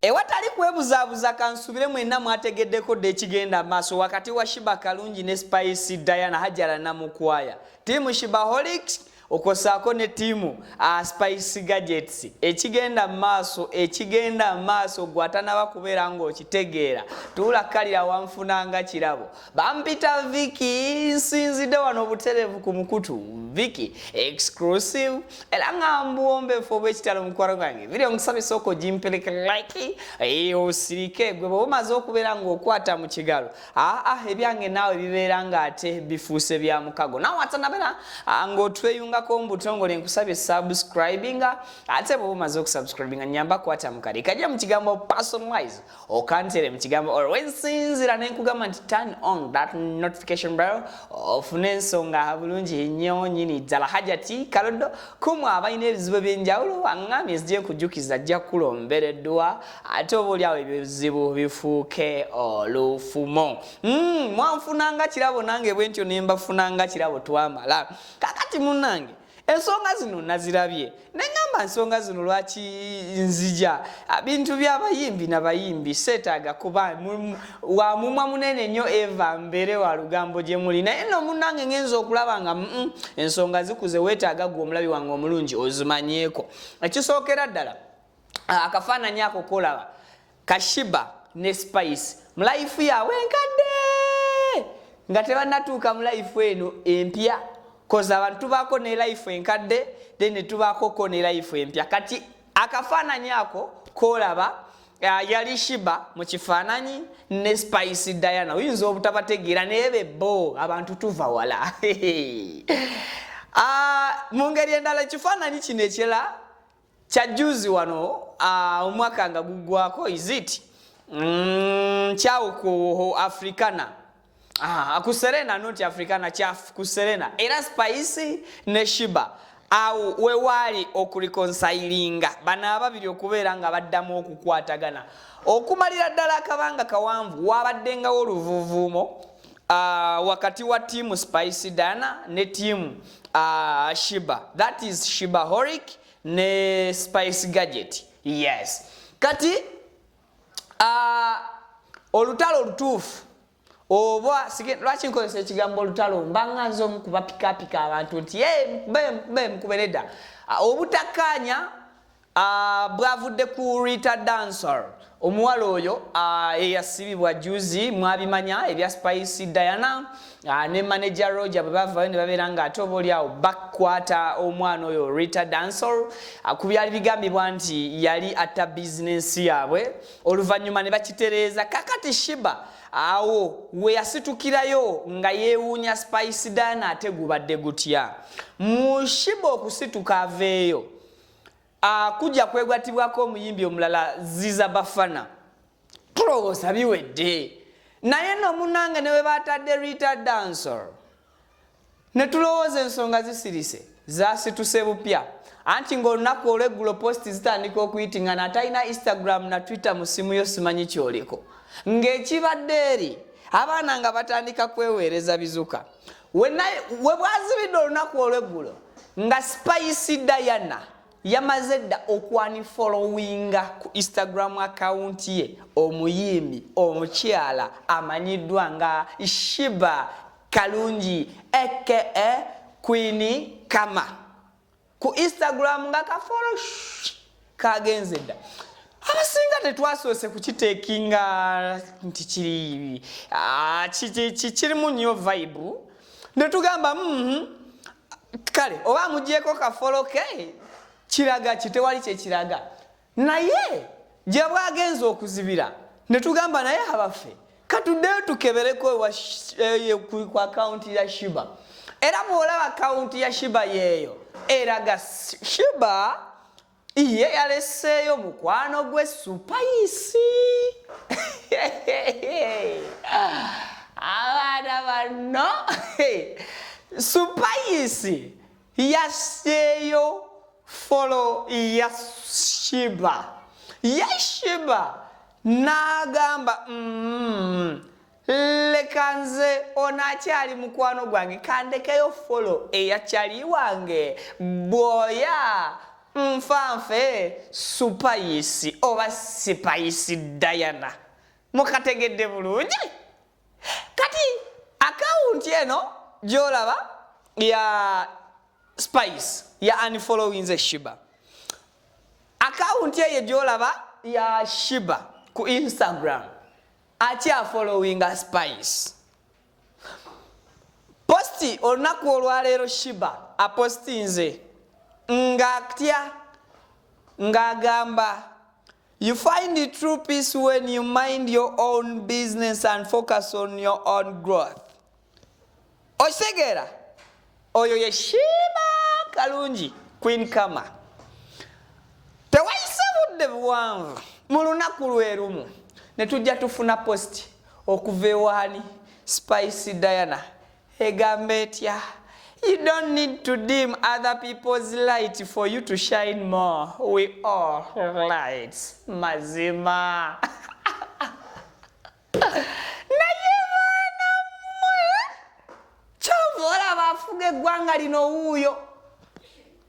Ewatali kwebuzaabuza kansubire mwenna mwategeddeko dde ekigenda maaso wakati wa Sheebah Kalungi ne Spice Daina Hajjala Namukwaya. Tiimu Sheebaholics okosaako ne tiimu Spice Gadgets. Ekigenda maaso gwatanaba kubeera ng'okitegeera. Tuula kalira wanfunanga kirabo. Bampita Viki nsinzidde wano obutereevu ku mukutu. Viki exclusive era nga mbuwombeefu obw'ekitalo mukwano gwange. Video nkusabisa okogimpeleka like osirike gwe bwe bumaze okubeera ng'okwata mu kigalo. Ebyange naawe bibeera ng'ate bifuuse bya mukago. Naawe atanabeera ng'otweyungako mu butongole nkusabye subscribinga ate bwe bumaze okusubscribinga nyamba kwata mu kali. Kajja mu kigambo personalize okantere mu kigambo always sinzira ne nkugamba nti turn on that notification bell ofune ensonga bulungi nnyo nyini ddala Hajjati Kalodo kumwe abalina ebizibu by'enjawulo aŋŋambye ezigye kujjukiza ajja kulombereddwa ate oba oliawo ebizibu bifuuke olufumo. Mwanfunanga kirabo nange bwe ntyo ne mbafunanga kirabo twamala. Kakati munnange ensonga zino nazirabye nengamba ensonga zino lwaki nzija bintu by'abayimbi n'abayimbi seetaaga kuba wa mumwa munene nnyo Eva mbere wa lugambo gye muli naye nno munnange ngenza okulaba nga ensonga zikuze weetaaga gwe omulabi wange omulungi ozimanyeeko. Ekisookera ddala akafaananyi ako kolaba ka Sheebah ne Spice mu life yaabwe enkadde nga tebannatuuka mu life eno empya. Koza abantu tubaako ne life enkadde then tubaako ne life empya. Kati akafaananyi ako kolaba yali Sheebah mu kifaananyi ne Spice Daina oyinza obutabategeera naye bebbo abantu tuva wala. Mu ngeri endala ekifaananyi kino ekirala kya juzi wano omwaka nga guggwako iziti kyawo ku Africana kuserena noti Africana chafu kuserena era Spice ne Sheebah awo wewali okureconcilinga bana ababiri okubeera nga baddamu okukwatagana okumalira ddala akabanga kawanvu wabaddengawo oluvuuvuumo wakati wa tiimu Spice Daina ne tiimu Sheebah, that is Sheebaholic ne Spice Gadget. Yes, kati olutalo olutuufu oba lwaki nkozesa ekigambo olutalo mbanganza omu kuba pikapika abantu nti mukuberedda obutakkaanya bwavudde ku Rita Dancer omuwala oyo eyasibibwa juzi mwabimanya ebya Spice Daina ne manager Roger bwe bavayo ne babeera nga ate oba oliawo bakwata omwana oyo Rita Dancer ku byali bigambibwa nti yali atta bizinensi yaabwe oluvannyuma ne bakitereeza. Kakati Sheebah awo we yasitukirayo nga yeewuunya Spice Daina ate gubadde gutya mu Sheebah okusituka aveeyo kujja kwegwatibwako omuyimbi omulala Ziza Bafana tulowooza biwedde naye nno munnange ne we baatadde Rita Dancer ne tulowooza ensonga zisirise zasituse bupya anti ng'olunaku olw'eggulo posti zitandika okuyitinga natalina Instagram na Twitter mu simu yo simanyi kyoliko ng'ekibadde eri abaana nga batandika kweweereza bizuka we bwazibidde olunaku olw'eggulo nga Spice Daina yamaze dda okwanifollowinga ku Instagram account ye omuyimbi omukyala amanyiddwa nga Sheebah Kalungi aka Queen Kama ku Instagram nga kafollow kagenze dda. Abasinga tetwasoose kukiteekinga nti kirimu nnyo vibe ne tugamba kale oba mugyeko kafollow ke kiraga kitewali kye kiraga naye gye bwagenze okuzibira ne tugamba naye abaffe katuddeyo tukebereko ku account ya Sheebah era bw'olaba account ya Sheebah yeeyo eraga Sheebah ye yaleseeyo mukwano gwe Spice. Abaana bano Spice yaseeyo follow ya Sheebah. Sheebah n'agamba leka nze onakyali mukwano gwange kandekeyo follow eyakyali wange bwoya nfanfe Spice oba Spice Daina mukategedde bulungi kati account eno gyolaba ya Spice ya unfollowing ze Sheebah account ye gyolaba ya Sheebah ku Instagram acha following a Spice posti olunaku olwaleero Sheebah apostinze ng'atya ng'agamba you find the true peace when you mind your own business and focus on your own growth. Osegera oyo ye Sheebah kalungi Queen Kama tewayise budde buwanvu mu lunaku lwe lumu ne tujja tufuna posti okuva ewaani Spice Daina egambe etya you don't need to dim other people's light for you to shine more. We all lights. Mazima. Nayemana mwe. Chovola bafuge gwanga lino uyo.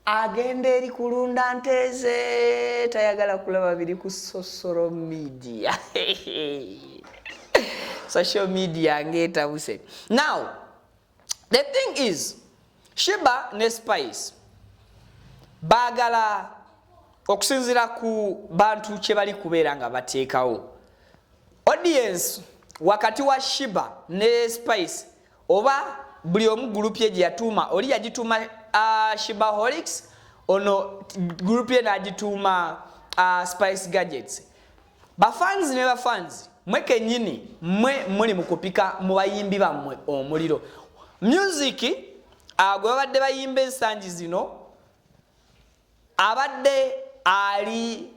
Agende eri kulunda nteze. Tayagala kulaba biri ku social media. Social media ngeta buse. Now, the thing is, Sheebah ne Spice bagala okusinzira ku bantu kye bali kubeera nga bateekawo audience wakati wa Sheebah ne Spice oba buli omu group ye yatuuma oli yagituuma Sheebaholics ono group ye n'agituuma Spice Gadgets bafans ne bafans mwe kenyini mwe muli mukupika mu bayimbi bammwe omuliro music gwe babadde bayimba ensangi zino abadde ali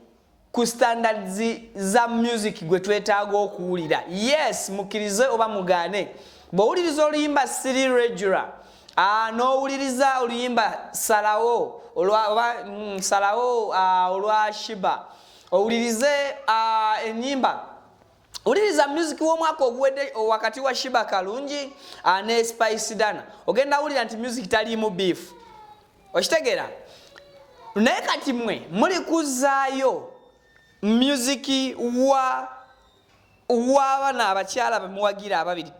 ku standards za music gwe twetaaga okuwulira yes mukirize oba mugaane bw'owuliriza oluyimba siri regular n'owuliriza oluyimba salawo olwa Sheebah owulirize ennyimba uliriza music w'omwaka oguwedde wakati wa Sheebah kalungi ne Spice Daina ogenda ulira nti music taliimu beef okitegeera naye kati mwe muli kuzaayo music w'abaana abakyala bemuwagira ababiri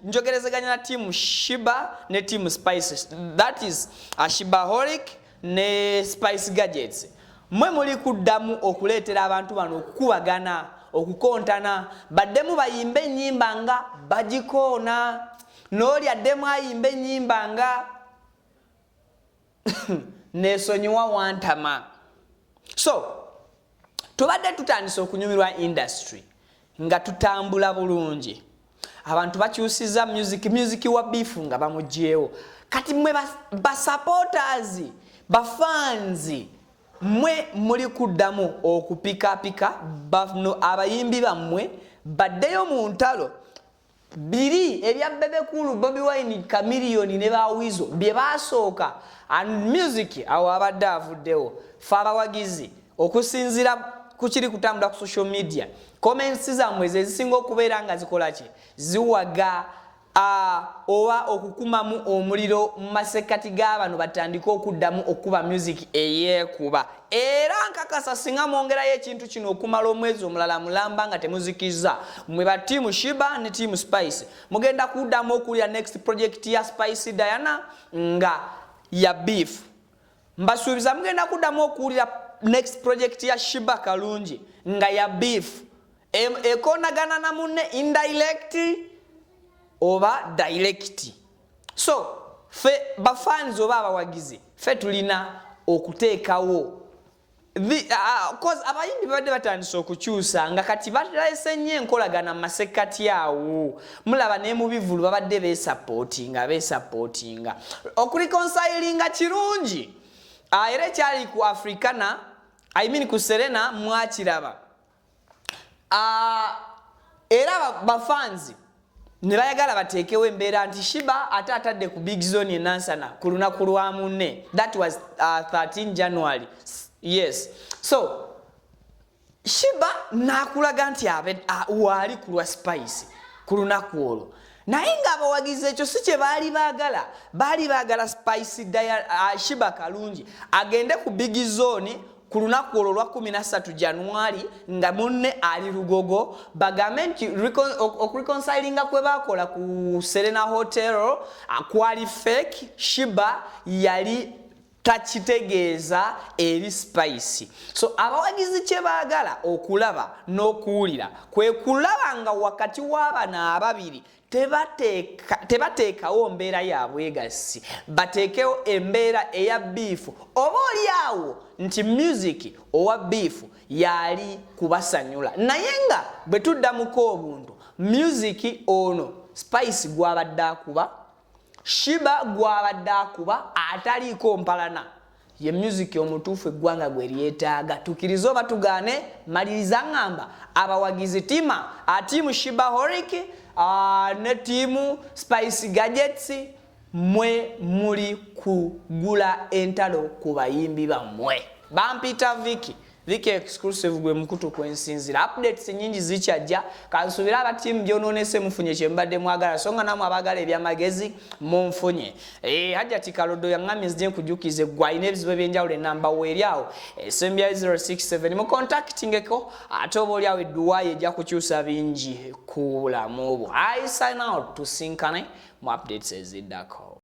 njogerezeganya na team Sheebah ne team Spice that is Sheebaholic ne Spice Gadgets mwe muli kuddamu okuleetera abantu bano okukubagana okukontana baddemu bayimbe ennyimba nga bagikoona n'oli addemu ayimbe ennyimba nga neesonyiwa wantama so tubadde tutandise okunyumirwa industry nga tutambula bulungi abantu bakyusiza music wa beef nga bamugyewo kati mwe basupporters bafanzi mwe muli kuddamu okupika bafno abayimbi bammwe baddeyo mu ntalo biri ebya Bebekulu Bobi Wine Chameleone ne bawizo bye basooka and music awo abadde avuddewo fa abawagizi okusinzira kukiri kutambula ku social media comments zammwe ezisinga okubeera nga zikola ki ziwaga oba okukumamu omuliro mu masekati g'abano batandika okuddamu okuba music eyeekuba era nkakasa singa mwongerayo ekintu kino okumala omwezi omulala mulamba nga temuzikiza mwe ba team Sheebah ne team Spice mugenda kuddamu okulya next project ya Spice Daina nga ya beef mbasuubiza mugenda kuddamu okulya next project ya Sheebah kalungi nga ya beef ekonagana na munne indirect oba direct so fe bafans oba abawagizi fe tulina okuteekawo cause abayimbi badde batandise okukyusa nga kati balese nnyo enkolagana mu masekati awo mulaba ne mu bivulu babadde beesupportinga okureconcilinga kirungi era kyali ku Africana I mean ku Serena mwakiraba era bafans ne bayagala bateekewo embeera nti Sheebah atadde ku big zone e Nansana ku lunaku lwa munne that was 13 January yes so Sheebah nakulaga nti waali ku lwa Spice ku lunaku olwo naye ng'abawagizi ekyo si kye baali baagala Spice Diana Sheebah Kalungi agende ku big zone ku lunaku olwo lwa 13 January nga munne ali Lugogo bagambe nti reconcilinga kwe bakola ku Serena Hotel kwali fake. Sheebah yali takitegeeza eri Spice. So abawagizi kye baagala okulaba n'okuwulira kwe kulaba nga wakati w'abana ababiri tebateekawo mbeera ya bwegassi, bateekewo embeera eya biifu, oba oliawo nti music owa biifu yali kubasanyula. Naye nga bwe tuddamuko obuntu music ono Spice gwabadde akuba, Sheebah gwabadde akuba ataliiko mpalana, ye music omutuufu eggwanga gwe lyetaaga. Tukiriza oba tugaane, maliriza ngamba abawagizi tiimu Sheebah Holik ne tiimu Spice Gadgets mwe muli kugula entalo ku bayimbi bammwe. Bampita Viki exclusive gwe mukutu kwensinzira. Updates nyingi zikyajja, kansubira aba team byononese mufunye kyembadde mwagala, songa namwe abagala ebyamagezi munfunye. Hajjati Kalodo yangamye zije kujukize gwayine ebizibu byenjawulo namba weeryawo SMBI 067 mu contactingeko ate oba olyawo edduwayo ejja kukyusa bingi ku bulamu bwo. I sign out tusinkane mu updates eziddako.